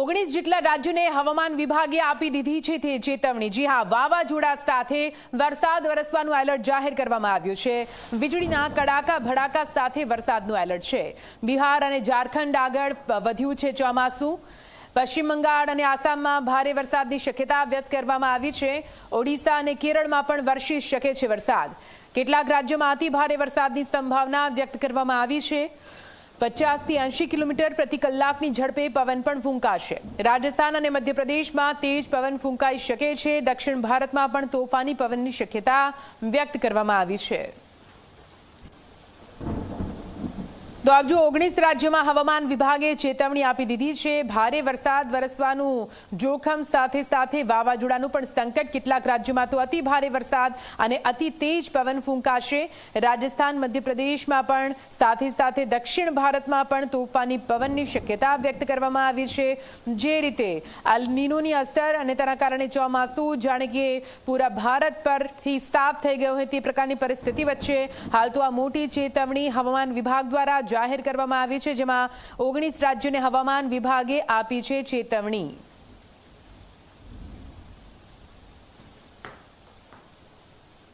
19 જેટલા રાજ્યોને હવામાન વિભાગે આપી દીધી છે તે ચેતવણી। જી હા, વાવાઝોડા સાથે વરસાદ વરસવાનું એલર્ટ જાહેર કરવામાં આવ્યું છે। વીજળીના કડાકા ભડાકા સાથે વરસાદનું એલર્ટ છે। બિહાર અને ઝારખંડ આગળ વધ્યું છે ચોમાસું। પશ્ચિમ બંગાળ અને આસામમાં ભારે વરસાદની શક્યતા વ્યક્ત કરવામાં આવી છે। ઓડિશા અને કેરળમાં પણ વરસી શકે છે વરસાદ। કેટલાક રાજ્યોમાં અતિ ભારે વરસાદની સંભાવના વ્યક્ત કરવામાં આવી છે। 50 થી 80 કિલોમીટર પ્રતિ કલાકની ઝડપે પવન પણ ફૂંકાશે। રાજસ્થાન અને મધ્યપ્રદેશમાં તેજ પવન ફૂંકાઈ શકે છે। દક્ષિણ ભારતમાં પણ તોફાની પવનની શક્યતા વ્યક્ત કરવામાં આવી છે। તો આપ જો 19 રાજ્યોમાં હવામાન વિભાગે ચેતવણી આપી દીધી છે। ભારે વરસાદ વરસવાનું જોખમ સાથે સાથે વાવાઝોડાનું પણ સંકટ। કેટલાક રાજ્યોમાં તો અતિ ભારે વરસાદ અને અતિ તેજ પવન ફૂંકાશે। રાજસ્થાન મધ્યપ્રદેશમાં પણ સાથે સાથે દક્ષિણ ભારતમાં પણ તોફાની પવનની શક્યતા વ્યક્ત કરવામાં આવી છે। જે રીતે અલ નીનોની અસર અને તેના કારણે ચોમાસું જાણે કે પૂરા ભારત પરથી સાફ થઈ ગયો હોય તે પ્રકારની પરિસ્થિતિ વચ્ચે હાલ તો આ મોટી ચેતવણી હવામાન વિભાગ દ્વારા જાહેર કરવામાં આવી છે, જેમાં 19 રાજ્યોને હવામાન વિભાગે આપી છે ચેતવણી।